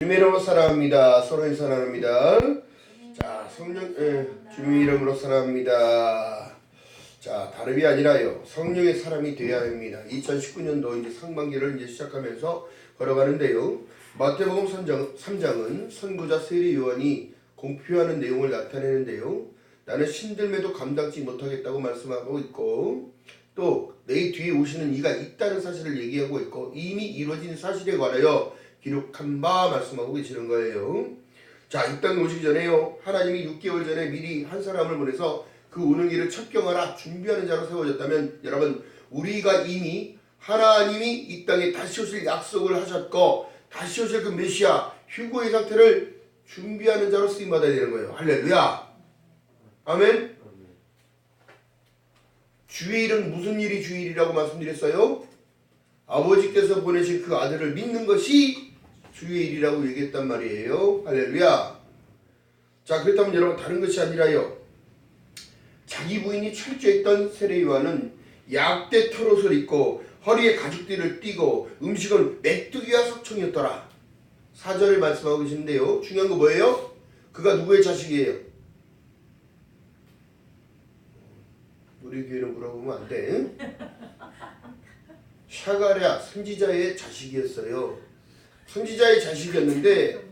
주님 이름으로 사랑합니다. 서로의 사랑합니다. 자, 성령, 주님 이름으로 사랑합니다. 자, 다름이 아니라요, 성령의 사람이 되어야 합니다. 2019년도 이제 상반기를 이제 시작하면서 걸어가는데요. 마태복음 3장은 선구자 세리 요한이 공표하는 내용을 나타내는데요. 나는 신들매도 감당지 못하겠다고 말씀하고 있고, 또 내 뒤에 오시는 이가 있다는 사실을 얘기하고 있고, 이미 이루어진 사실에 관하여 기록한 바 말씀하고 계시는 거예요. 자, 이 땅에 오시기 전에요, 하나님이 6개월 전에 미리 한 사람을 보내서 그 오는 길을 첩경하라 준비하는 자로 세워졌다면, 여러분, 우리가 이미 하나님이 이 땅에 다시 오실 약속을 하셨고, 다시 오실 그 메시아 휴거의 상태를 준비하는 자로 쓰임받아야 되는 거예요. 할렐루야. 아멘. 주일은 무슨 일이 주일이라고 말씀드렸어요? 아버지께서 보내신 그 아들을 믿는 것이 주의 일이라고 얘기했단 말이에요. 할렐루야. 자, 그렇다면 여러분, 다른 것이 아니라요, 자기 부인이 철저했던 세례 요한은 약대 털옷을 입고 허리에 가죽띠를 띠고 음식은 메뚜기와 석청이었더라. 4절을 말씀하고 계시는데요, 중요한 거 뭐예요? 그가 누구의 자식이에요? 우리 교회는 물어보면 안 돼. 샤가랴 선지자의 자식이었어요. 선지자의 자식이었는데,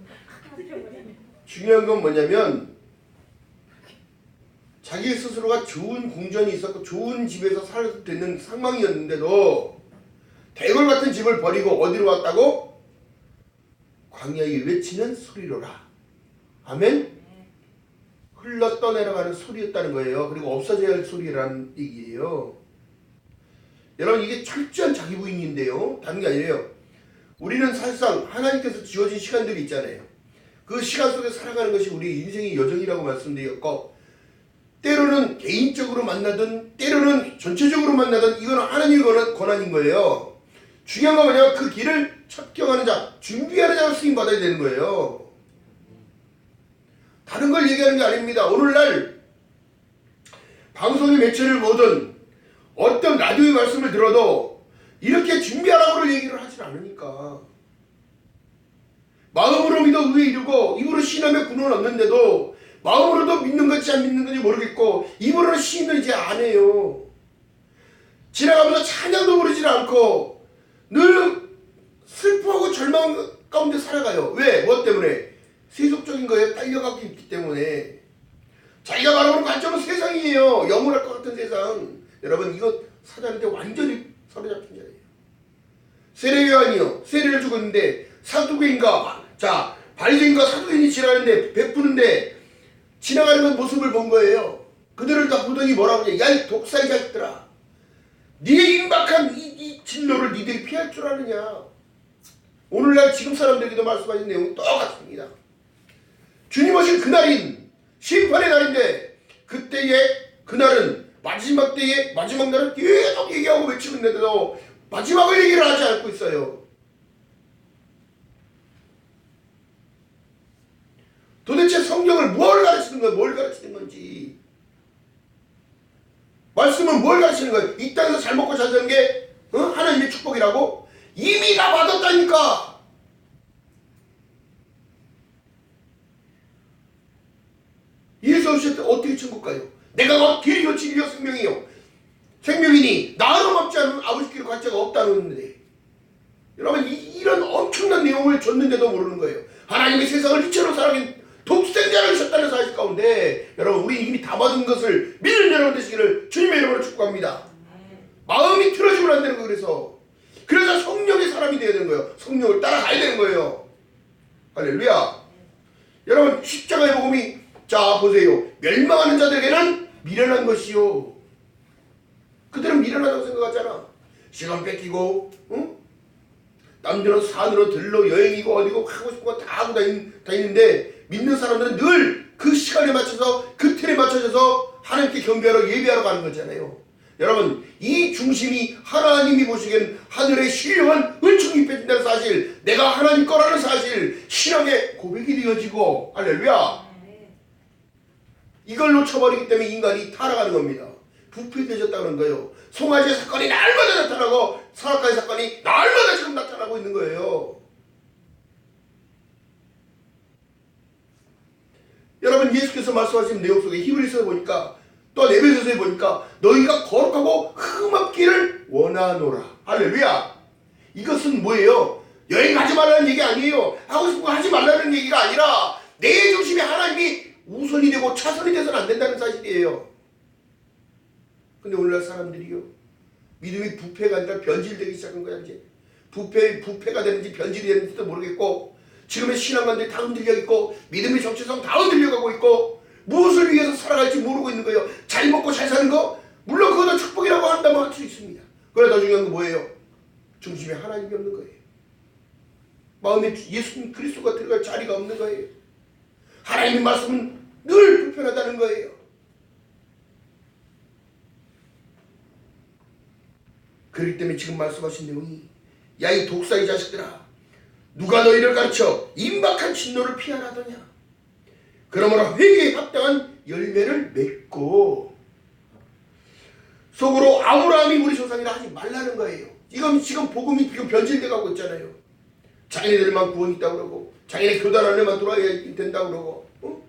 중요한 건 뭐냐면, 자기 스스로가 좋은 궁전이 있었고 좋은 집에서 살아도 되는 상황이었는데도 대궐 같은 집을 버리고 어디로 왔다고? 광야에 외치는 소리로라. 아멘? 흘러 떠내려가는 소리였다는 거예요. 그리고 없어져야 할 소리라는 얘기예요. 여러분, 이게 철저한 자기 부인인데요, 다른 게 아니에요. 우리는 사실상 하나님께서 지어진 시간들이 있잖아요. 그 시간 속에 살아가는 것이 우리 인생의 여정이라고 말씀드렸고, 때로는 개인적으로 만나든 때로는 전체적으로 만나든 이건 하나님의 권한인 거예요. 중요한 건 뭐냐면 그 길을 첩경하는 자, 준비하는 자로 쓰임받아야 되는 거예요. 다른 걸 얘기하는 게 아닙니다. 오늘날 방송의 매체를 보든 어떤 라디오의 말씀을 들어도 이렇게 준비하라고 얘기를 하진 않으니까, 마음으로 믿어 의에 이르고 입으로 신함의 군은 없는데도 마음으로도 믿는 건지 안 믿는 건지 모르겠고 입으로는 시인을 이제 안 해요. 지나가면서 찬양도 부르지 않고 늘 슬퍼하고 절망 가운데 살아가요. 왜? 무엇 때문에? 세속적인 거에 딸려가고 있기 때문에. 자기가 바라보는 관점은 세상이에요. 영원할 것 같은 세상. 여러분, 이거 사단한테 완전히 사로잡힌 자예요. 세례 요한이요, 세례를 주고 있는데 사두개인가, 자, 바리새인과 사두개인이 지나가는데 베푸는데 지나가는 모습을 본 거예요. 그들을 다 보더니 뭐라고 하냐? 야, 이 독사의 자식들아, 니의 임박한 이 진노를 니들이 피할 줄 아느냐. 오늘날 지금 사람들에게도 말씀하신 내용이 똑같습니다. 주님 오실 그날인 심판의 날인데, 그때의 그날은 마지막 때의 마지막 날은 계속 얘기하고 외치고 있는데도 마지막을 얘기를 하지 않고 있어요. 도대체 성경을 뭘 가르치는 거예요? 뭘 가르치는 건지. 말씀은 뭘 가르치는 거예요? 이 땅에서 잘 먹고 잘 사는 게 하나님의 축복이라고? 이미 다 받았다니까. 예수 없이 어떻게 천국 가요? 내가 길이요 진리요 생명이요, 생명이니 나로 먹지 않으면 아버지께로 갈 자가 없다는데, 여러분, 이런 엄청난 내용을 줬는데도 모르는 거예요. 하나님의 세상을 이처럼 사랑한 독생자를 주셨다는 사실 가운데, 여러분, 우리 이미 다 받은 것을 믿는 여러분 되시기를 주님의 이름으로 축복합니다. 마음이 틀어지면 안 되는 거예요. 그래서 성령의 사람이 되어야 되는 거예요. 성령을 따라가야 되는 거예요. 할렐루야. 여러분, 십자가의 복음이, 자 보세요, 멸망하는 자들에게는 미련한 것이요. 그들은 미련하다고 생각하잖아. 시간 뺏기고, 남들은 산으로 들러 여행이고 어디고 하고 싶은 거 다 하고 다니는데, 믿는 사람들은 늘 그 시간에 맞춰서 그 틀에 맞춰져서 하나님께 경배하러 예배하러 가는 거잖아요. 여러분, 이 중심이 하나님이 보시기엔 하늘의 신령한 은총이 입혀진다는 사실, 내가 하나님 거라는 사실, 신앙의 고백이 되어지고, 할렐루야. 이걸 놓쳐버리기 때문에 인간이 타락하는 겁니다. 부패되어졌다는 거예요. 송아지 사건이 날마다 나타나고 선악과의 사건이 날마다 지금 나타나고 있는 거예요. 예수께서 말씀하신 내용 속에 히브리서에 보니까 또 에베소서에 보니까 너희가 거룩하고 흠없기를 원하노라. 할렐루야. 이것은 뭐예요? 여행 가지 말라는 얘기 아니에요. 하고 싶은 거 하지 말라는 얘기가 아니라 내 중심에 하나님이 우선이 되고 차선이 돼서는 안 된다는 사실이에요. 근데 오늘날 사람들이요, 믿음이 부패가 아니라 변질되기 시작한 거야. 이제 부패가 되는지 변질이 되는지도 모르겠고, 지금의 신앙관들이 다 흔들려 있고, 믿음의 정체성 다 흔들려가고 있고, 무엇을 위해서 살아갈지 모르고 있는 거예요. 잘 먹고 잘 사는 거, 물론 그것도 축복이라고 한다면 할 수 있습니다. 그러나 더 중요한 건 뭐예요? 중심에 하나님이 없는 거예요. 마음에 예수님 그리스도가 들어갈 자리가 없는 거예요. 하나님의 말씀은 늘 불편하다는 거예요. 그렇기 때문에 지금 말씀하신 내용이, 야 이 독사의 자식들아, 누가 너희를 가르쳐 임박한 진노를 피하라더냐. 그러므로 회개에 합당한 열매를 맺고 속으로 아브라함이 우리 조상이라 하지 말라는 거예요. 이건 지금 복음이 지금 변질돼 가고 있잖아요. 자기네들만 구원 있다고 그러고, 자기네 교단 안에만 돌아야 된다고 그러고,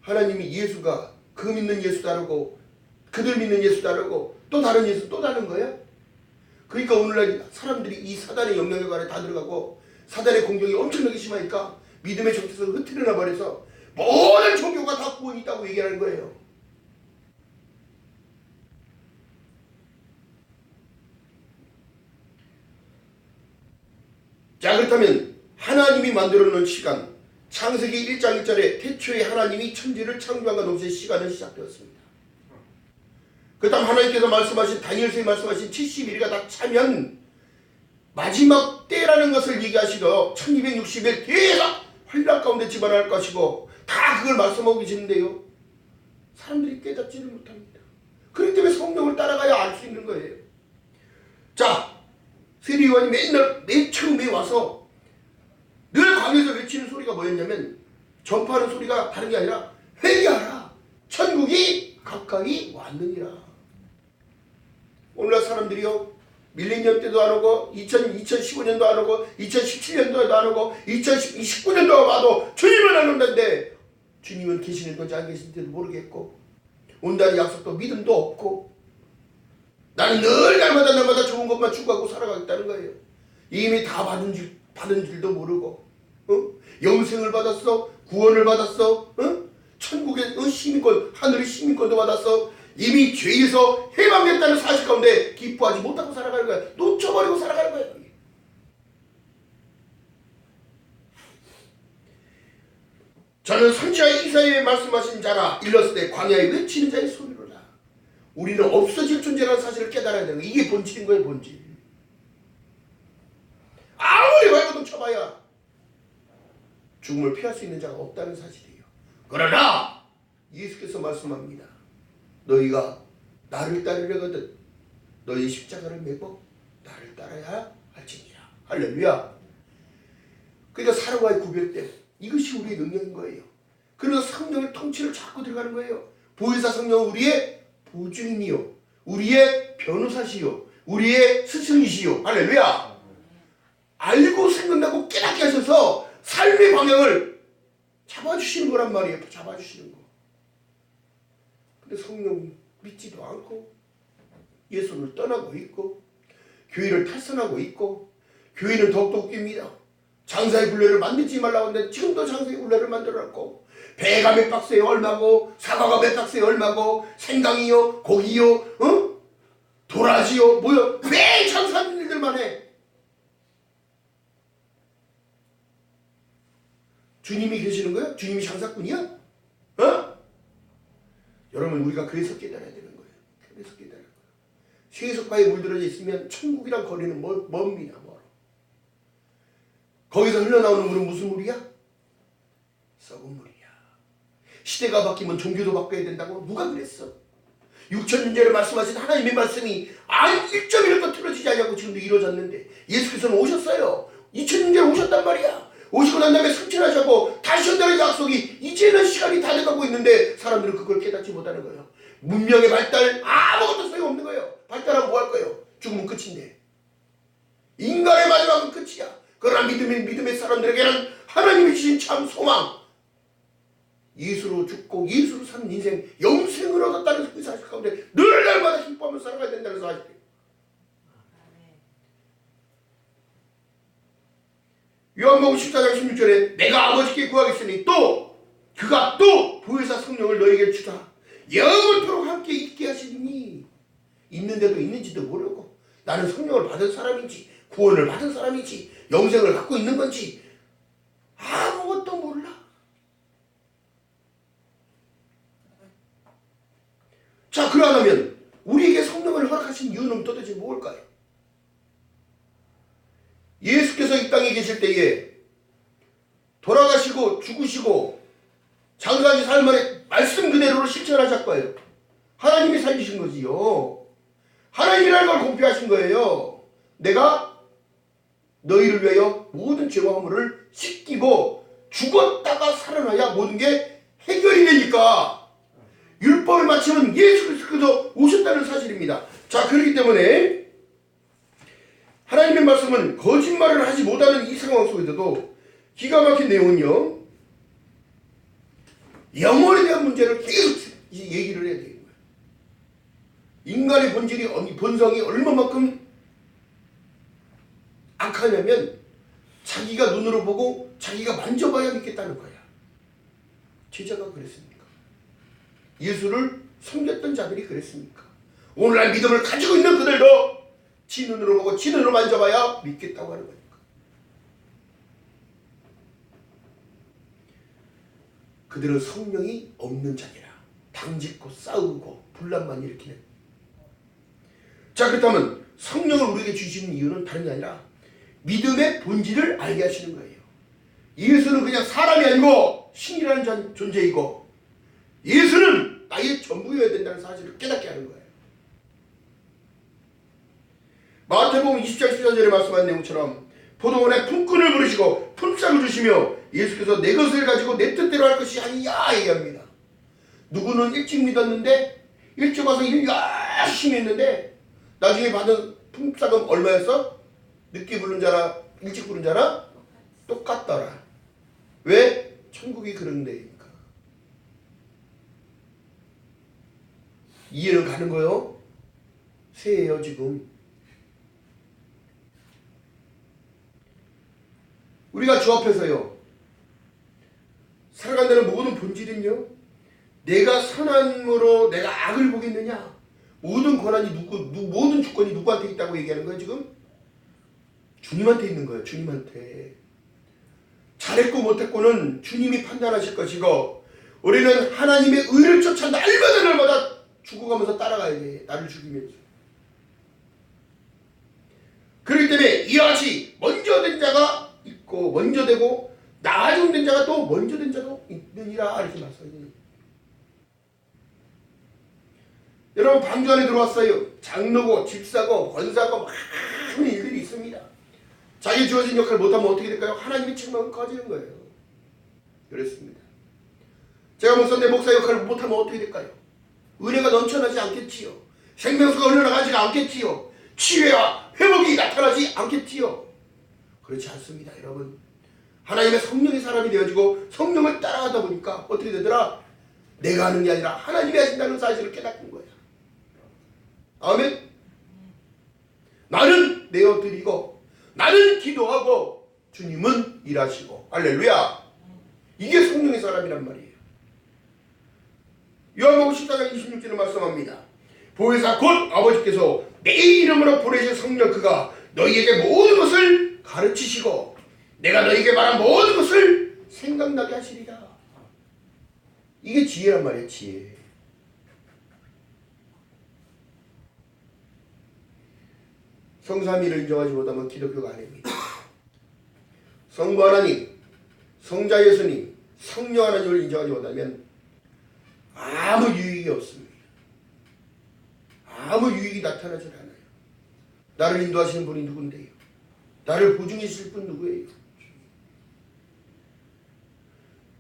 하나님이 예수가 그 믿는 예수 다르고 그들 믿는 예수 다르고 또 다른 예수 또 다른 거야? 그러니까 오늘날 사람들이 이 사단의 영향력 아래 다 들어가고 사단의 공격이 엄청나게 심하니까 믿음의 정체성을 흐트려 버려서 모든 종교가 다 구원이 있다고 얘기하는 거예요. 자, 그렇다면 하나님이 만들어 놓은 시간, 창세기 1장 1절에 태초에 하나님이 천지를 창조한과 동시에 시간은 시작되었습니다. 그 다음 하나님께서 말씀하신, 다니엘서에 말씀하신 70일이가 다 차면 마지막 때라는 것을 얘기하시고 1260일 계속 환란 가운데 집어넣을 것이고 다 그걸 말씀하고 계시는데요, 사람들이 깨닫지를 못합니다. 그렇기 때문에 성령을 따라가야 알 수 있는 거예요. 자, 세리요한이 맨날 맨 처음에 와서 늘 광야에서 외치는 소리가 뭐였냐면, 전파하는 소리가 다른 게 아니라 회개하라, 천국이 가까이 왔느니라. 오늘날 사람들이요, 밀레니엄 때도 안 오고 2015년도 안 오고 2017년도도 안 오고 2019년도 와도 주님은 안 온다는데, 주님은 계시는 건지 안 계시는지도 모르겠고, 온다는 약속도 믿음도 없고, 나는 늘 날마다 좋은 것만 추구하고 살아가겠다는 거예요. 이미 다 받은 줄도 모르고, 영생을 받았어, 구원을 받았어, 천국의 시민권, 하늘의 시민권도 받았어, 이미 죄에서 해방됐다는 사실 가운데 기뻐하지 못하고 살아가는 거야. 놓쳐버리고 살아가는 거야. 저는 선지자 이사야의 말씀하신 자라, 일렀을 때 광야에 외치는 자의 소리로라. 우리는 없어질 존재라는 사실을 깨달아야 되는 거예요. 이게 본질인 거예요, 본질. 아무리 발버둥 쳐봐야 죽음을 피할 수 있는 자가 없다는 사실이에요. 그러나 예수께서 말씀합니다. 너희가 나를 따르려거든 너희 십자가를 메고 나를 따라야 할지니라. 할렐루야. 그러니까 사람과의 구별됨, 이것이 우리의 능력인 거예요. 그래서 성령의 통치를 잡고 들어가는 거예요. 보혜사 성령은 우리의 보증인이요, 우리의 변호사시요, 우리의 스승이시요. 할렐루야. 알고 생각나고 깨닫게 하셔서 삶의 방향을 잡아주시는 거란 말이에요. 잡아주시는 거. 근데 성령 믿지도 않고 예수를 떠나고 있고 교회를 탈선하고 있고, 교회는 더욱더 웃깁니다. 장사의 굴레를 만들지 말라고 하는데 지금도 장사의 굴레를 만들어놨고, 배가 몇 박스에 얼마고, 사과가 몇 박스에 얼마고, 생강이요, 고기요, 도라지요, 뭐요, 왜 장사하는 일들만 해. 주님이 계시는 거야? 주님이 장사꾼이야? 여러분, 우리가 그래서 깨달아야 되는 거예요. 그래서 깨달아야 돼요. 세속과에 물들어져 있으면 천국이랑 거리는 멉니다. 멀어. 거기서 흘러나오는 물은 무슨 물이야? 썩은 물이야. 시대가 바뀌면 종교도 바꿔야 된다고 누가 그랬어? 6,000년 전에 말씀하신 하나님의 말씀이 1.1도 틀어지지 않냐고 지금도 이루어졌는데, 예수께서는 오셨어요. 2,000년 전에 오셨단 말이야. 오시고 난 다음에 승천하셨고 다시 온다는 약속이 이제는 시간이 다 돼가고 있는데 사람들은 그걸 깨닫지 못하는 거예요. 문명의 발달 아무것도 소용없는 거예요. 발달하면 뭐 할 거예요? 죽으면 끝인데. 인간의 마지막은 끝이야. 그러나 믿음의 사람들에게는 하나님이 주신 참 소망, 예수로 죽고 예수로 사는 인생, 영생을 얻었다는 그 사실 가운데 늘 날마다 기뻐하며 살아가야 된다는 사실. 요한복음 14장 16절에 내가 아버지께 구하겠으니 또 그가 또 보혜사 성령을 너에게 주사 영원토록 함께 있게 하시니, 있는데도 있는지도 모르고 나는 성령을 받은 사람인지 구원을 받은 사람인지 영생을 갖고 있는 건지 아무것도 몰라. 자, 그러면 우리에게 성령을 허락하신 이유는 도대체 무엇일까요? 예수께서 이 땅에 계실 때에 돌아가시고 죽으시고 장사하신 삶을 말씀 그대로 실천하실 거예요. 하나님이 살리신 거지요. 하나님이라는 걸 공표하신 거예요. 내가 너희를 위하여 모든 죄와 허물을 씻기고 죽었다가 살아나야 모든 게 해결이 되니까 율법을 마치면 예수 그리스도께서 오셨다는 사실입니다. 자, 그렇기 때문에 하나님의 말씀은 거짓말을 하지 못하는 이 상황 속에서도 기가 막힌 내용은요, 영혼에 대한 문제를 계속 얘기를 해야 되는 거예요. 인간의 본성이 얼마만큼 악하냐면 자기가 눈으로 보고 자기가 만져봐야 믿겠다는 거야. 제자가 그랬습니까? 예수를 섬겼던 자들이 그랬습니까? 오늘날 믿음을 가지고 있는 그들도 지 눈으로 보고 지 눈으로 만져봐야 믿겠다고 하는 거니까. 그들은 성령이 없는 자니라. 당짓고 싸우고 분란만 일으키는. 자, 그렇다면 성령을 우리에게 주시는 이유는 다른 게 아니라 믿음의 본질을 알게 하시는 거예요. 예수는 그냥 사람이 아니고 신이라는 존재이고 예수는 나의 전부여야 된다는 사실을 깨닫게 하는 거예요. 마태복음 20장 14절에 말씀한 내용처럼 포도원에 품꾼을 부르시고 품삯을 주시며 예수께서 내 것을 가지고 내 뜻대로 할 것이 아니냐 얘기합니다. 누구는 일찍 믿었는데 일찍 와서 일 열심히 했는데 나중에 받은 품삯은 얼마였어? 늦게 부른 자나 일찍 부른 자나 똑같더라. 왜? 천국이 그런 데니까. 이해는 가는 거요? 새해요 지금. 우리가 주 앞에서요 살아간다는 모든 본질은요, 내가 선함으로 내가 악을 보겠느냐, 모든 권한이 모든 주권이 누구한테 있다고 얘기하는 거예요 지금? 주님한테 있는 거예요. 주님한테. 잘했고 못했고는 주님이 판단하실 것이고 우리는 하나님의 의를 쫓아 날마다 죽어가면서 따라가야 돼. 나를 죽이면서. 그렇기 때문에 이와 같이 먼저 된 자가 있고 먼저 되고 나중 된 자가 또 먼저 된 자도 있느니라 이렇게 말씀해요. 여러분 방주 안에 들어왔어요. 장로고 집사고 권사고 많은 일들이 있습니다. 자기 주어진 역할을 못하면 어떻게 될까요? 하나님의 책망은 커지는 거예요. 그렇습니다. 제가 목사인데 목사 역할을 못하면 어떻게 될까요? 은혜가 넘쳐나지 않겠지요. 생명수가 흘러나가지 않겠지요. 치유와 회복이 나타나지 않겠지요. 그렇지 않습니다. 여러분, 하나님의 성령의 사람이 되어지고 성령을 따라가다 보니까 어떻게 되더라? 내가 하는 게 아니라 하나님이 하신다는 사실을 깨닫는 거야. 아멘. 나는 내어드리고 나는 기도하고 주님은 일하시고. 할렐루야. 이게 성령의 사람이란 말이에요. 요한복음 14장 26절에 말씀합니다. 보혜사 곧 아버지께서 내 이름으로 보내신 성령 그가 너희에게 모든 것을 가르치시고 내가 너희에게 말한 모든 것을 생각나게 하시리라. 이게 지혜란 말이에요. 지혜. 성삼위를 인정하지 못하면 기독교가 아닙니다. 성부 하나님, 성자 예수님, 성령 하나님을 인정하지 못하면 아무 유익이 없습니다. 아무 유익이 나타나질 않아요. 나를 인도하시는 분이 누군데요? 나를 보증해 주실 분 누구예요?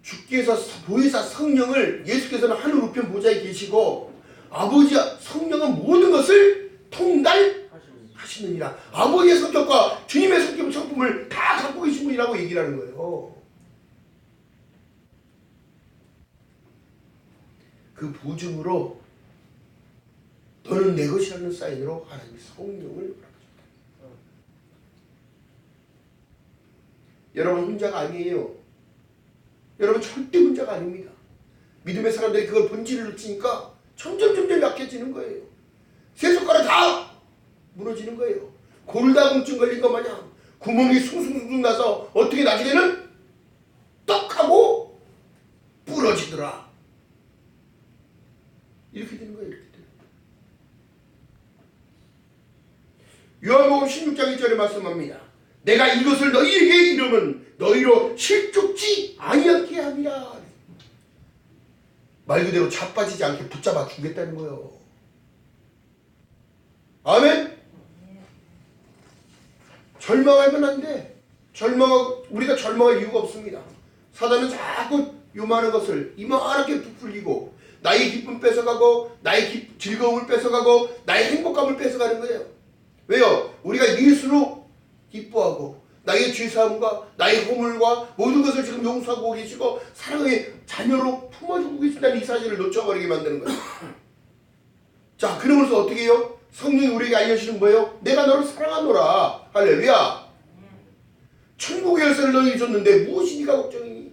주께서 보혜사 성령을 예수께서는 하늘 우편 보좌에 계시고 아버지 성령은 모든 것을 통달하시느니라. 아버지의 성격과 주님의 성품을 다 갖고 계신 분이라고 얘기를 하는 거예요. 그 보증으로 너는 내 것이라는 사인으로 하나님이 성령을 허락하셨다. 여러분 혼자가 아니에요. 여러분 절대 혼자가 아닙니다. 믿음의 사람들이 그걸 본질을 놓치니까 점점 약해지는 거예요. 세 손가락 다 무너지는 거예요. 골다공증 걸린 것 마냥 구멍이 숭숭숭 나서 어떻게 나중에는 떡하고 부러지더라. 이렇게 되는 거예요. 이렇게 되는 거예요. 요한복음 16장 1절에 말씀합니다. 내가 이것을 너희에게 이르면 너희로 실족지 아니하게 함이라. 말 그대로 자빠지지 않게 붙잡아 주겠다는 거예요. 아멘. 절망하면 안 돼. 우리가 절망할 이유가 없습니다. 사단은 자꾸 요만한 것을 이만하게 부풀리고 나의 기쁨 뺏어가고 나의 즐거움을 뺏어가고 나의 행복감을 뺏어가는 거예요. 왜요? 우리가 예수로 기뻐하고 나의 죄사함과 나의 허물과 모든 것을 지금 용서하고 계시고 사랑의 자녀로 품어주고 계신다는 이 사실을 놓쳐버리게 만드는 거예요. 자, 그러면서 어떻게 해요? 성령이 우리에게 알려주시는 거예요? 내가 너를 사랑하노라. 할렐루야. 천국의 열쇠를 너희에게 줬는데 무엇이 네가 걱정이니?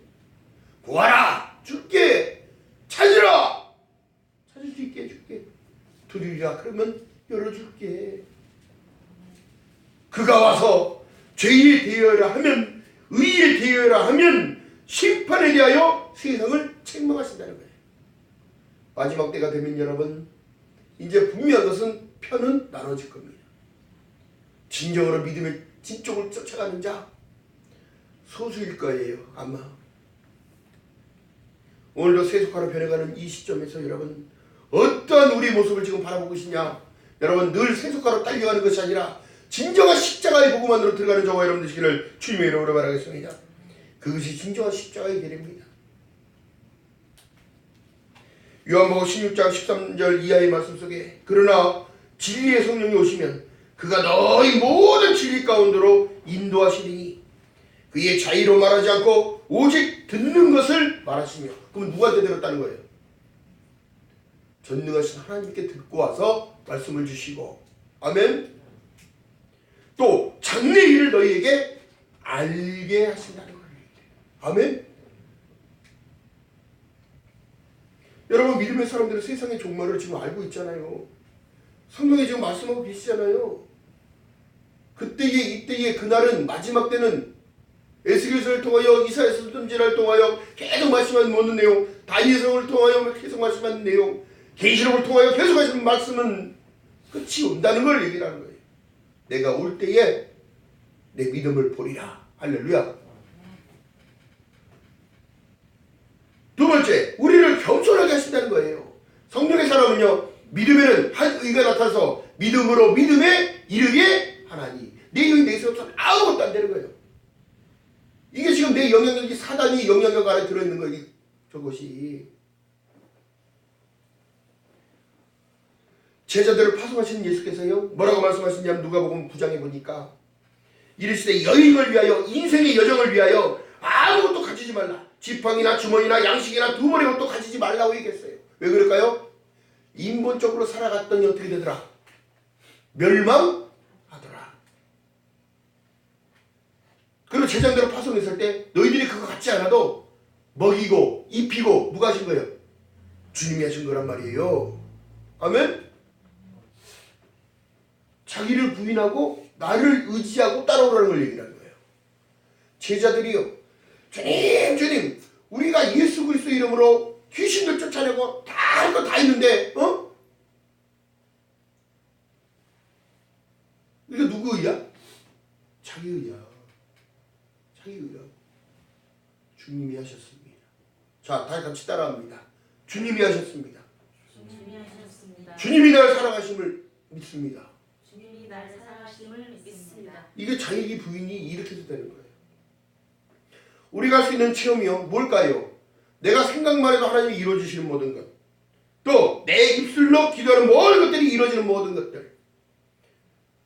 구하라. 줄게. 찾으라. 찾을 수 있게 해줄게. 두드리라. 그러면 열어줄게. 그가 와서 죄에 대하여라 하면, 의에 대하여라 하면 심판에 대하여 세상을 책망하신다는 거예요. 마지막 때가 되면 여러분, 이제 분명한 것은 편은 나눠질 겁니다. 진정으로 믿음의 진쪽을 쫓아가는 자 소수일 거예요. 아마 오늘도 세속화로 변해가는 이 시점에서 여러분 어떠한 우리 모습을 지금 바라보고 계시냐. 여러분 늘 세속화로 딸려가는 것이 아니라 진정한 십자가의 복음만으로 들어가는 저와 여러분 되시기를 주님의 이름으로 바라겠습니다. 그것이 진정한 십자가의 길입니다. 요한복음 16장 13절 이하의 말씀 속에 그러나 진리의 성령이 오시면 그가 너희 모든 진리 가운데로 인도하시리니 그의 자의로 말하지 않고 오직 듣는 것을 말하시며. 그러면 누구한테 들었다는 거예요? 전능하신 하나님께 듣고 와서 말씀을 주시고. 아멘. 또 장래 일을 너희에게 알게 하신다는 거예요. 아멘. 여러분 믿음의 사람들은 세상의 종말을 지금 알고 있잖아요. 성경에 지금 말씀하고 계시잖아요. 그때의 이때의 그날은 마지막 때는 에스겔서를 통하여 이사야서 선지자를 통하여 계속 말씀하는 모든 내용, 다니엘서를 통하여 계속 말씀하는 내용, 계시록을 통하여 계속 하시는 말씀은 끝이 온다는 걸 얘기하는 거예요. 내가 올 때에 내 믿음을 보리라. 할렐루야. 두 번째, 우리를 겸손하게 하신다는 거예요. 성령의 사람은요, 믿음에는 한 의가 나타나서 믿음으로 믿음에 이르게 하나니. 내 영이 내 속에서 아무것도 안 되는 거예요. 이게 지금 내 영향력이 사단이 영향력 안에 들어있는 거예요. 저것이. 제자들을 파송하시는 예수께서요, 뭐라고 말씀하시냐면 누가복음 9장에 보니까 이르시되 여인을 위하여 인생의 여정을 위하여 아무것도 가지지 말라. 지팡이나 주머니나 양식이나 두 머리 옷도 가지지 말라고 얘기했어요. 왜 그럴까요? 인본적으로 살아갔더니 어떻게 되더라? 멸망하더라. 그리고 제자들을 파송했을 때 너희들이 그거 갖지 않아도 먹이고 입히고 누가 하신 거예요? 주님이 하신 거란 말이에요. 아멘? 자기를 부인하고 나를 의지하고 따라오라는 걸 얘기하는 거예요. 제자들이요, 주님 우리가 예수 그리스도 이름으로 귀신들 쫓아내고 다 할 거 다 있는데 이게 누구 의야? 자기 의야. 자기 의야. 주님이 하셨습니다. 자, 다 같이 따라합니다. 주님이 하셨습니다. 주님이 하셨습니다. 주님이 나를 사랑하심을 믿습니다. 주님이 나를 사랑하심을 믿습니다. 이게 자기 부인이 이렇게 해서 되는 거예요. 우리가 할 수 있는 체험이요, 뭘까요? 내가 생각만 해도 하나님이 이루어주시는 모든 것, 또 내 입술로 기도하는 모든 것들이 이루어지는 모든 것들,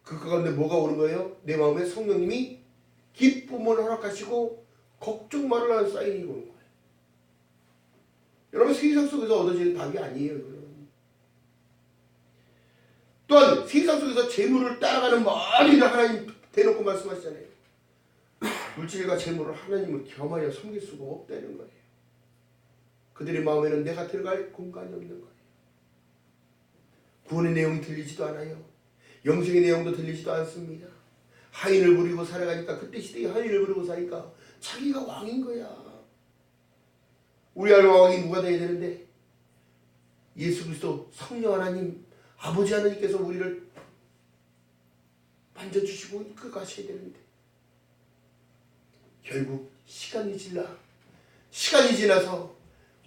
그 가운데 뭐가 오는 거예요? 내 마음에 성령님이 기쁨을 허락하시고 걱정 말으라는 사인이 오는 거예요. 여러분 세상 속에서 얻어지는 답이 아니에요. 이거는. 또한 세상 속에서 재물을 따라가는 많은 일을 하나님 대놓고 말씀하시잖아요. 물질과 재물을 하나님을 겸하여 섬길 수가 없다는 거예요. 그들의 마음에는 내가 들어갈 공간이 없는 거예요. 구원의 내용이 들리지도 않아요. 영생의 내용도 들리지도 않습니다. 하인을 부리고 살아가니까, 그때 시대에 하인을 부리고 사니까 자기가 왕인 거야. 우리 왕이 누가 돼야 되는데? 예수 그리스도 성령 하나님, 아버지 하나님께서 우리를 만져주시고 이끌어 가셔야 되는데, 결국 시간이 지나서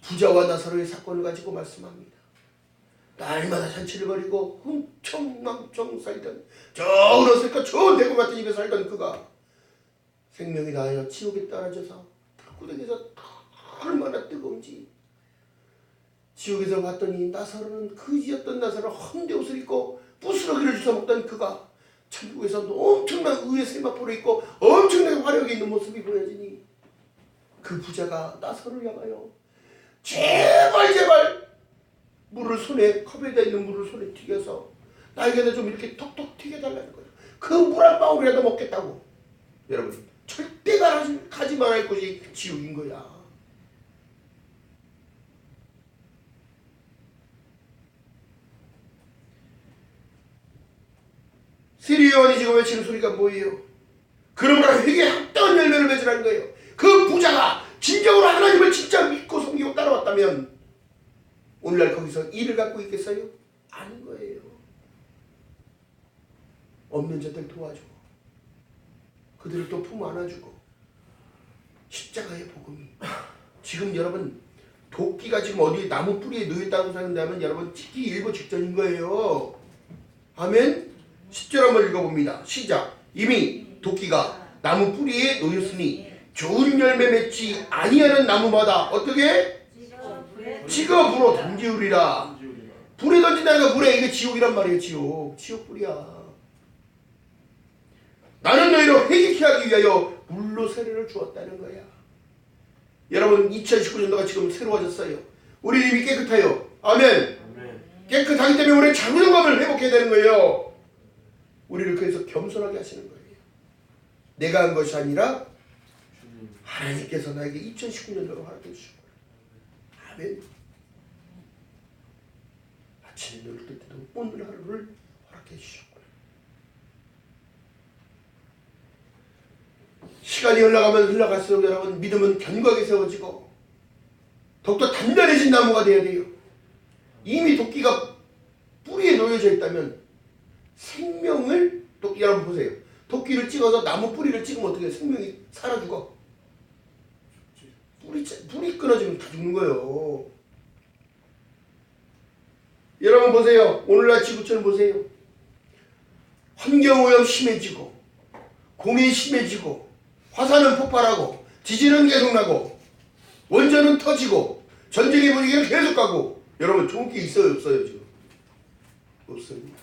부자와 나사로의 사건을 가지고 말씀합니다. 날마다 잔치를 벌이고 흥청망청 살던, 저 어렸을까 저 대구 같은 집에 살던 그가 생명이 다하여 지옥에 떨어져서 불구덩이에서 얼마나 뜨거운지, 지옥에서 봤더니 나사로는 그지였던 나사로 헌데 옷을 입고 부스러기를 주워 먹던 그가 천국에서 엄청난 의의 세마포를 입고 엄청나게 화려하게 있는 모습이 보여지니, 그 부자가 나사로를 향하여 제발 물을 손에, 컵에다 있는 물을 손에 튀겨서 나에게도 좀 이렇게 톡톡 튀겨달라는 거예요. 그 물 한 방울이라도 먹겠다고. 여러분, 절대 가지 말아야 할 곳이 지옥인 거야. 세리요한이 지금 외치는 소리가 뭐예요? 그러므로 회개에 합당한 열매를 맺으라는 거예요. 그 부자가 진정으로 하나님을 진짜 믿고 섬기고 따라왔다면 오늘날 거기서 일을 갖고 있겠어요? 아닌 거예요. 없는 자들 도와주고, 그들을 또 품 안아주고, 십자가의 복음이. 지금 여러분, 도끼가 지금 어디 나무 뿌리에 놓였다고 생각하면 여러분 찍기 일보 직전인 거예요. 아멘? 10절 한번 읽어봅니다. 시작. 이미 도끼가 나무 뿌리에 놓였으니 좋은 열매 맺지 아니하는 나무마다 어떻게? 지가 불어 던지우리라. 불에 던진다는 거, 불에, 이게 지옥이란 말이에요. 지옥 불이야. 나는 너희를 회개케 하기 위하여 물로 세례를 주었다는 거야. 여러분, 2019년도가 지금 새로워졌어요. 우리 입이 깨끗해요. 아멘. 깨끗하기 때문에 우리 자존감을 회복해야 되는 거예요. 우리를 그래서 겸손하게 하시는 거예요. 내가 한 것이 아니라 하나님께서 나에게 2019년도로 허락해 주신 거예요. 아멘. 아침에 눈을 뜰 때도 오늘 하루를 허락해 주셨고요. 시간이 흘러갈수록 여러분, 믿음은 견고하게 세워지고 더욱더 단단해진 나무가 되어야 돼요. 이미 도끼가 뿌리에 놓여져 있다면 생명을, 여러분 보세요. 도끼를 찍어서 나무 뿌리를 찍으면 어떻게 해요? 생명이 살아 죽어. 뿌리 끊어지면 다 죽는 거예요. 여러분 보세요. 오늘날 지구촌을 보세요. 환경오염 심해지고, 공해 심해지고, 화산은 폭발하고, 지진은 계속 나고, 원전은 터지고, 전쟁의 분위기는 계속 가고. 여러분, 좋은 게 있어요, 없어요? 지금 없습니다.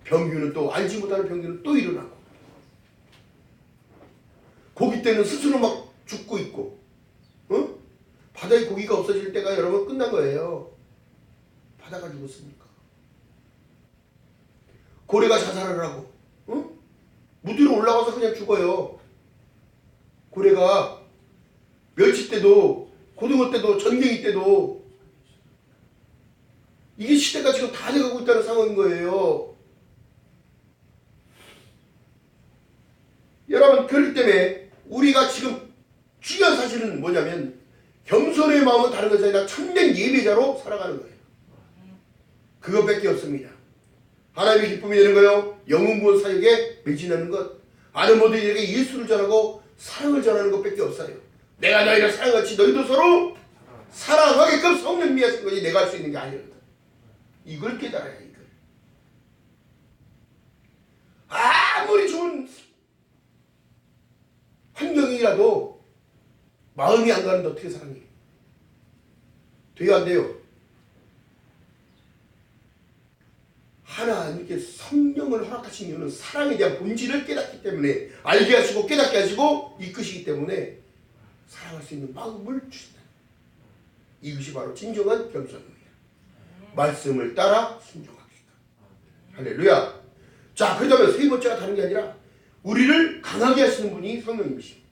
병균은 또, 알지 못하는 병균은 또 일어나고, 고기 때는 스스로 막 죽고 있고, 바다에 고기가 없어질 때가 여러분 끝난 거예요. 바다가 죽었으니까. 고래가 자살을 하고, 무 위로 올라가서 그냥 죽어요. 고래가 멸치 때도, 고등어 때도, 전갱이 때도. 이게 시대가 지금 다 돼가고 있다는 상황인 거예요. 여러분, 그렇기 때문에 우리가 지금 중요한 사실은 뭐냐면, 겸손의 마음은 다른 것이 아니라 참된 예배자로 살아가는 거예요. 그것밖에 없습니다. 하나님의 기쁨이 되는 거요, 영웅구원 사역에 매진하는 것, 아는 모두에게 예수를 전하고 사랑을 전하는 것밖에 없어요. 내가 너희를 사랑하지 너희도 서로 사랑하게끔 성령님이 하신 것이 내가 할 수 있는 게 아니거든. 이걸 깨달아야 해. 이걸. 아무리 좋은 환경이라도 마음이 안 가는데 어떻게 사랑해? 돼요, 안 돼요? 하나님께 성령을 허락하신 이유는 사랑에 대한 본질을 깨닫기 때문에, 알게 하시고 깨닫게 하시고 이끄시기 때문에 사랑할 수 있는 마음을 주신다. 이것이 바로 진정한 겸손입니다. 말씀을 따라 순종합시다. 할렐루야. 자, 그렇다면 세 번째가 다른 게 아니라 우리를 강하게 하시는 분이 성령님이십니다.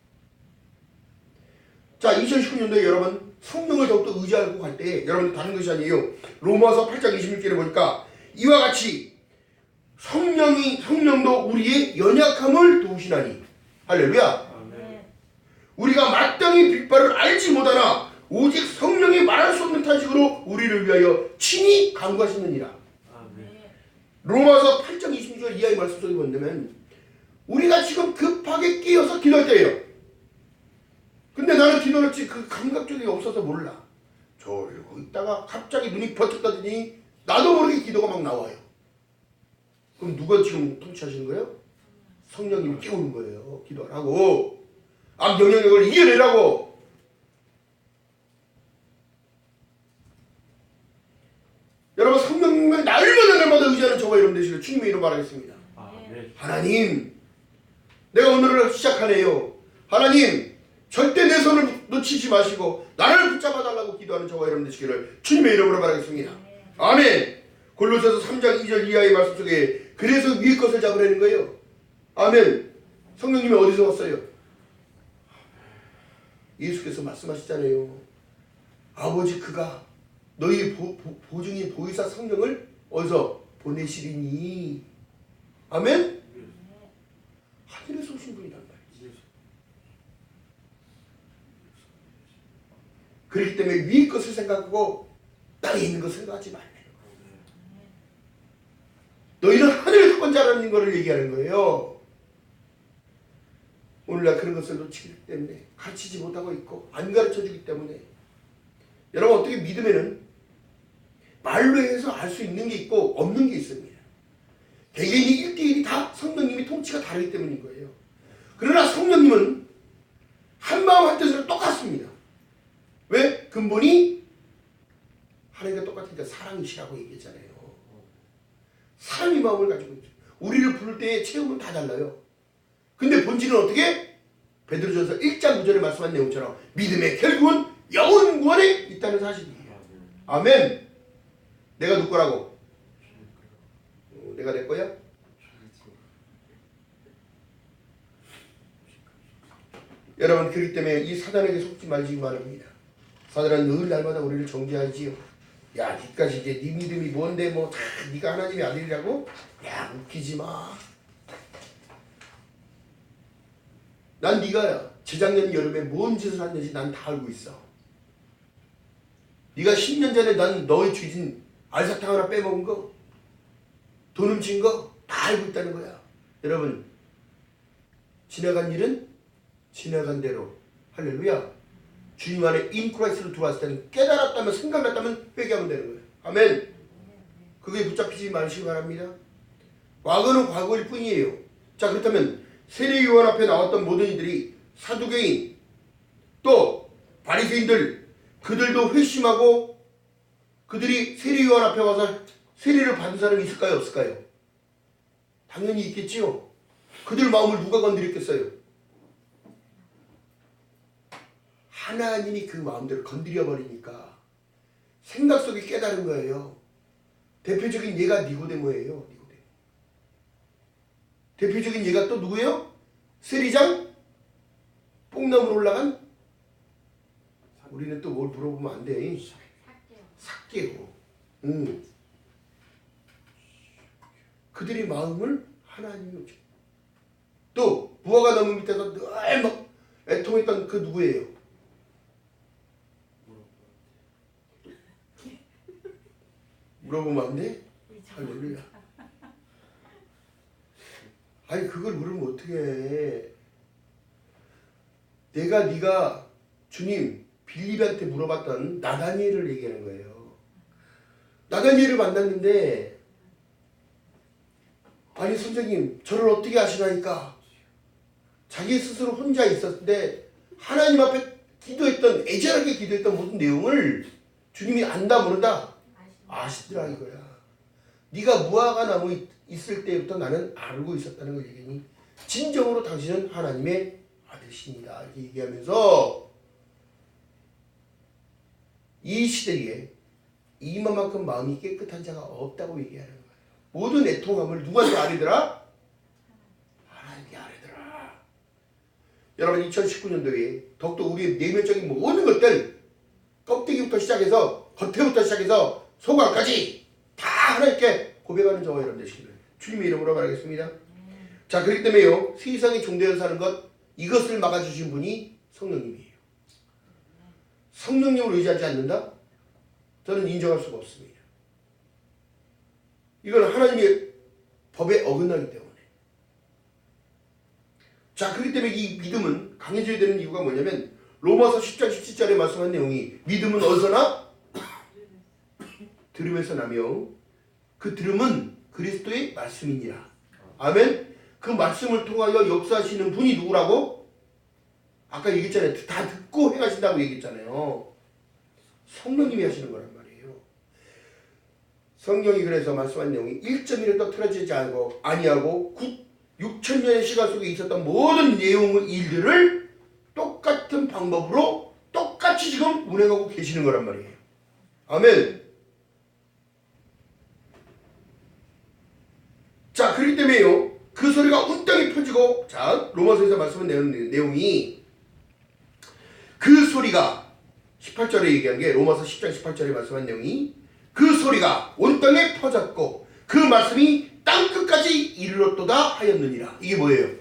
자, 2019년도에 여러분 성령을 더욱더 의지하고 갈 때 여러분 다른 것이 아니에요. 로마서 8장 26절에 보니까 이와 같이 성령도 우리의 연약함을 도우시나니. 할렐루야. 우리가 마땅히 빛발을 알지 못하나 오직 성령이 말할 수 없는 탄식으로 우리를 위하여 친히 간구하시느니라. 로마서 8장 26절 이하의 말씀 속에 본다면 우리가 지금 급하게 끼어서 기도할 때예요. 근데 나는 기도를 그 감각적이 없어서 몰라. 저러고 있다가 갑자기 눈이 버쩍 떠지니 나도 모르게 기도가 막 나와요. 그럼 누가 지금 통치하시는 거예요? 성령님이 깨우는 거예요. 기도하라고. 악 영향력을 이겨내라고. 여러분 성령님을 날마다 의지하는 저와 여러분 되시길 주님의 이름 바라겠습니다. 하나님, 내가 오늘을 시작하네요. 하나님, 절대 내 손을 놓치지 마시고 나를 붙잡아 달라고 기도하는 저와 여러분 되시기를 주님의 이름으로 바라겠습니다. 아멘. 골로새서 3장 2절 이하의 말씀 속에 그래서 위의 것을 잡으라는 거예요. 아멘. 성령님이 어디서 왔어요? 예수께서 말씀하시잖아요. 아버지 그가 너희 보증인 보혜사 성령을 어디서 보내시리니. 아멘. 하늘에서 오신 분이란 말이지. 그렇기 때문에 위의 것을 생각하고 땅에 있는 것을 생각하지 말라. 너희는 하늘의 주권자라는 것을 얘기하는 거예요. 오늘날 그런 것을 놓치기 때문에 가르치지 못하고 있고 안 가르쳐주기 때문에 여러분 어떻게 믿으면은 말로 해서 알 수 있는 게 있고 없는 게 있습니다. 개개인이 1대1이 다 성령님이 통치가 다르기 때문인 거예요. 그러나 성령님은 한 마음 한 뜻으로 똑같습니다. 왜? 근본이 하나님과 똑같으니까 사랑이시라고 얘기했잖아요. 사랑의 마음을 가지고 있죠. 우리를 부를 때의 체험은 다 달라요. 근데 본질은 어떻게? 베드로전서 1장 9절에 말씀한 내용처럼 믿음의 결국은 영원 구원에 있다는 사실이에요. 아멘. 내가 누구 거라고? 내가 내 거야? 여러분 그렇기 때문에 이 사단에게 속지 말지 바랍니다. 사단은 늘 날마다 우리를 정죄하지요. 야, 니까지 이제 네 믿음이 뭔데 뭐 다 네가 하나님의 아들이라고? 야, 웃기지 마. 난 네가 재작년 여름에 뭔 짓을 했는지 난 다 알고 있어. 네가 10년 전에 난 너의 죄진 알사탕 하나 빼먹은 거, 돈 훔친 거 다 알고 있다는 거야. 여러분, 지나간 일은 지나간 대로. 할렐루야. 주님 안에 인 크라이스트로 들어왔을 때는 깨달았다면 생각났다면 회개하면 되는 거예요. 아멘. 그게 붙잡히지 마시기 바랍니다. 과거는 과거일 뿐이에요. 자, 그렇다면 세례요한 앞에 나왔던 모든 이들이 사두개인 또 바리새인들 그들도 회심하고 그들이 세례요한 앞에 와서 세례를 받은 사람이 있을까요? 없을까요? 당연히 있겠지요. 그들 마음을 누가 건드렸겠어요? 하나님이 그 마음대로 건드려 버리니까 생각 속에 깨달은 거예요. 대표적인 예가 니고데모예요. 니고데모. 대표적인 예가 또 누구예요? 세리장? 뽕나무로 올라간? 우리는 또 뭘 물어보면 안 돼. 삭개오. 그들의 마음을 하나님이 오죠. 또 부하가 나무 밑에서 늘 막 애통했던 그 누구예요? 물어보면 안 돼? 할렐루야. 아니 그걸 물으면 어떻게 해. 네가 주님 빌립한테 물어봤던 나다니엘을 얘기하는 거예요. 나다니엘을 만났는데 아니 선생님 저를 어떻게 아시나니까 자기 스스로 혼자 있었는데 하나님 앞에 기도했던 애절하게 기도했던 모든 내용을 주님이 안다 모른다 아시더라 이거야. 네가 무화과 나무 있을 때부터 나는 알고 있었다는 걸 얘기하니 진정으로 당신은 하나님의 아들이십니다 이렇게 얘기하면서 이 시대에 이만큼 마음이 깨끗한 자가 없다고 얘기하는 거예요. 모든 애통함을 누구한테 아뢰더라? 하나님께 아뢰더라. 여러분 2019년도에 더욱더 우리의 내면적인 모든 것들 껍데기부터 시작해서 겉에부터 시작해서 속안까지 다 하나님께 고백하는 저와 여러분 되시기를 주님의 이름으로 말하겠습니다. 자, 그렇기 때문에요, 세상에 종되어 사는 것, 이것을 막아주신 분이 성령님이에요. 성령님을 의지하지 않는다? 저는 인정할 수가 없습니다. 이건 하나님의 법에 어긋나기 때문에. 자, 그렇기 때문에 이 믿음은 강해져야 되는 이유가 뭐냐면 로마서 10장 17절에 말씀한 내용이 믿음은 어디서 나? 들음에서 나며 그 들음은 그리스도의 말씀이니라. 아멘. 그 말씀을 통하여 역사하시는 분이 누구라고? 아까 얘기했잖아요. 다 듣고 행하신다고 얘기했잖아요. 성령님이 하시는 거란 말이에요. 성경이 그래서 말씀한 내용이 1.1도 틀어지지 아니하고 6,000년의 시간 속에 있었던 모든 내용의 일들을 똑같은 방법으로 똑같이 지금 운행하고 계시는 거란 말이에요. 아멘. 자, 그렇기 때문에요, 그 소리가 온 땅에 펴지고, 자, 로마서에서 말씀한 내용이 그 소리가 18절에 얘기한 게 로마서 10장 18절에 말씀한 내용이 그 소리가 온 땅에 퍼졌고 그 말씀이 땅끝까지 이르렀도다 하였느니라. 이게 뭐예요?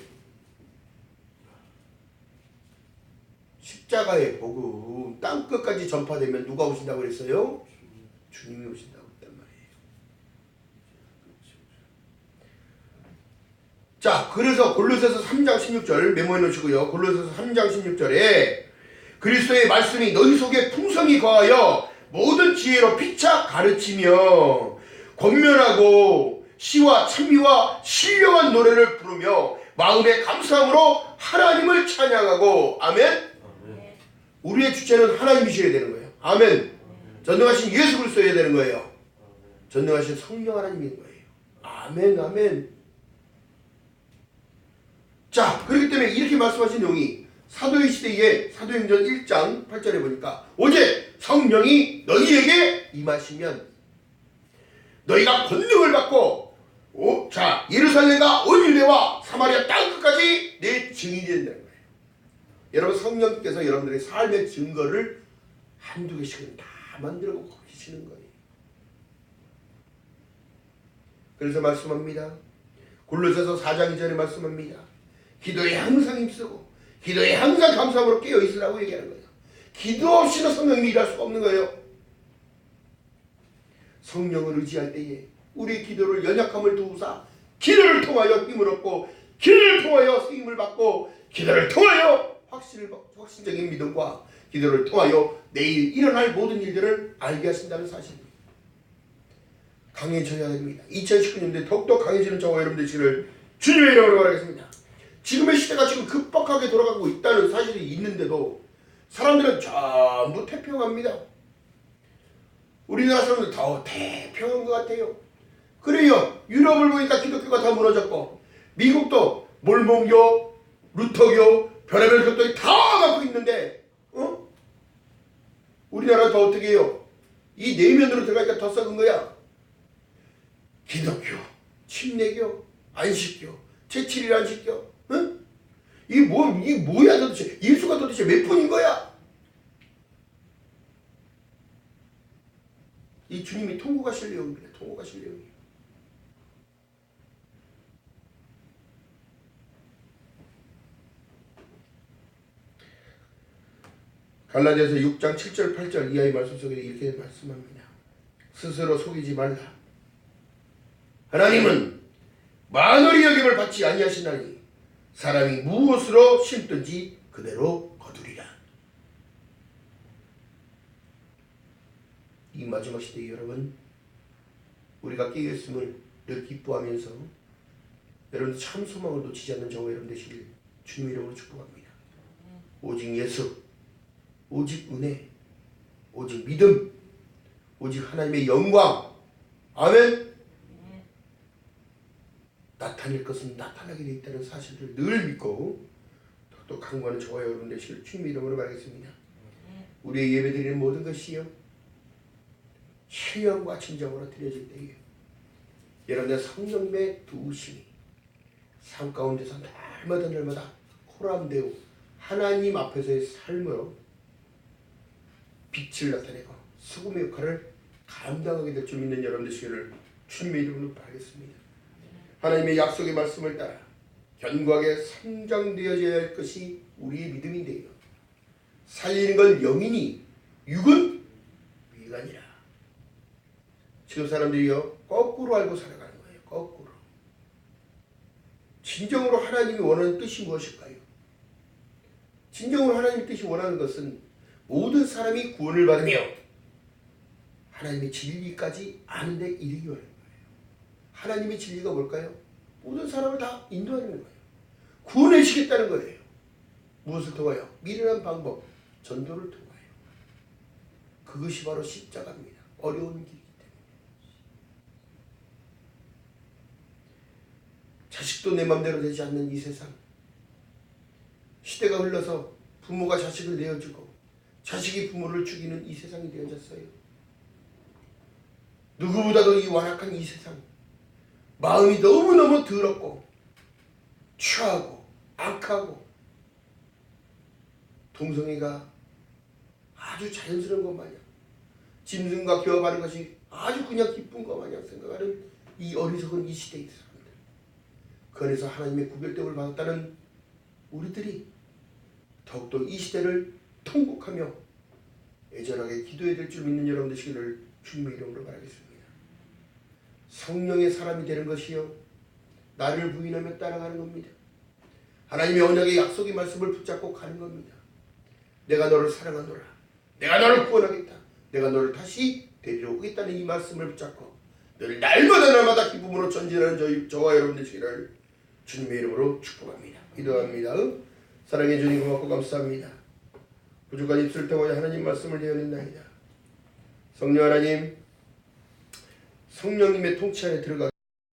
십자가의 복음 땅끝까지 전파되면 누가 오신다고 그랬어요? 주님이 오신다고 했단 말이에요. 자, 그래서 골로새서 3장 16절 메모해 놓으시고요. 골로새서 3장 16절에 그리스도의 말씀이 너희 속에 풍성히 거하여 모든 지혜로 피차 가르치며 권면하고 시와 찬미와 신령한 노래를 부르며 마음의 감사함으로 하나님을 찬양하고. 아멘. 우리의 주체는 하나님이셔야 되는 거예요. 아멘. 전능하신 예수 그리스도여야 되는 거예요. 전능하신 성령 하나님인 거예요. 아멘. 아멘. 자, 그렇기 때문에 이렇게 말씀하신 내용이 사도의 시대에 사도행전 1장 8절에 보니까 오직 성령이 너희에게 임하시면 너희가 권능을 받고 자, 예루살렘과 온 유대와 사마리아 땅끝까지 내 증인이 된다는 거예요. 여러분, 성령께서 여러분들의 삶의 증거를 한두 개씩은 다 만들고 계시는 거예요. 그래서 말씀합니다. 골로새서 4장 2절에 말씀합니다. 기도에 항상 힘쓰고 기도에 항상 감사함으로 깨어있으라고 얘기하는 거예요. 기도 없이는 성령님이 일할 수가 없는 거예요. 성령을 의지할 때에 우리 기도를 연약함을 도우사 기도를 통하여 힘을 얻고 기도를 통하여 쓰임을 받고 기도를 통하여 확신적인 믿음과 기도를 통하여 내일 일어날 모든 일들을 알게 하신다는 사실입니다. 강해져야 됩니다. 2019년도에 더욱더 강해지는 저와 여러분 되시기를 주님의 이름으로 바라겠습니다. 지금의 시대가 지금 급박하게 돌아가고 있다는 사실이 있는데도 사람들은 전부 태평합니다. 우리나라 사람들 더 태평한 것 같아요. 그래요. 유럽을 보니까 기독교가 다 무너졌고 미국도 몰몬교, 루터교, 별의별 것들이 다 갖고 있는데 우리나라는 더 어떻게 해요? 이 내면으로 들어가니까 더 썩은 거야. 기독교, 침례교, 안식교, 제7일 안식교. 응? 이게 뭐야 도대체? 예수가 도대체 몇 분인 거야? 이 주님이 통고 가실 내용입니다. 통고 가실 내용이에요. 갈라디아서 6장 7절 8절 이하의 말씀 속에 이렇게 말씀합니다. 스스로 속이지 말라. 하나님은 만월의 여김을 받지 아니하시나니 사람이 무엇으로 심든지 그대로 거두리라. 이 마지막 시대에 여러분, 우리가 깨어있음을 늘 기뻐하면서 여러분 참 소망을 놓치지 않는 저와 여러분 되시길 주님의 이름으로 축복합니다. 오직 예수, 오직 은혜, 오직 믿음, 오직 하나님의 영광. 아멘. 나타낼 것은 나타나게 되어 있다는 사실을 늘 믿고 또 강구하는 저와 여러분 되시길 주님의 이름으로 말하겠습니다. 우리의 예배드리는 모든 것이요 신령과 진정으로 드려질 때에 여러분의 성령의 두심이 삶 가운데서 날마다 호람되어 하나님 앞에서의 삶으로 빛을 나타내고 수금의 역할을 감당하게 될 줄 믿는 여러분들 되시기를 주님의 이름으로 바라겠습니다. 하나님의 약속의 말씀을 따라 견고하게 성장되어져야 할 것이 우리의 믿음인데요. 살리는 건 영이니 육은 위관이라. 지금 사람들이요 거꾸로 알고 살아가는 거예요. 거꾸로. 진정으로 하나님이 원하는 뜻이 무엇일까요? 진정으로 하나님의 뜻이 원하는 것은 모든 사람이 구원을 받으며 하나님의 진리까지 아는 데 이르기 원하는 거예요. 하나님의 진리가 뭘까요? 모든 사람을 다 인도하는 거예요. 구원해주시겠다는 거예요. 무엇을 통하여? 미련한 방법, 전도를 통하여. 그것이 바로 십자가입니다. 어려운 길이기 때문에. 자식도 내 맘대로 되지 않는 이 세상. 시대가 흘러서 부모가 자식을 내어주고 자식이 부모를 죽이는 이 세상이 되어졌어요. 누구보다도 이 완악한 이 세상. 마음이 너무너무 더럽고 추하고 악하고 동성애가 아주 자연스러운 것 마냥 짐승과 교합하는 것이 아주 그냥 기쁜 것 마냥 생각하는 이 어리석은 이 시대의 사람들. 그 안에서 하나님의 구별됨을 받았다는 우리들이 더욱더 이 시대를 통곡하며 애절하게 기도해야 될 줄 믿는 여러분 되시기를 주님의 이름으로 바라겠습니다. 성령의 사람이 되는 것이요 나를 부인하며 따라가는 겁니다. 하나님의 언약의 약속의 말씀을 붙잡고 가는 겁니다. 내가 너를 사랑하노라. 내가 너를 구원하겠다. 내가 너를 다시 데리러 오겠다는 이 말씀을 붙잡고 늘 날마다 기쁨으로 전진하는 저와 여러분 되시기를 주님의 이름으로 축복합니다. 기도합니다. 사랑해 주님 고맙고 감사합니다. 부족한 입술을 통하여 하나님 말씀을 되어낸나이다. 성령 하나님, 성령님의 통치 안에 들어가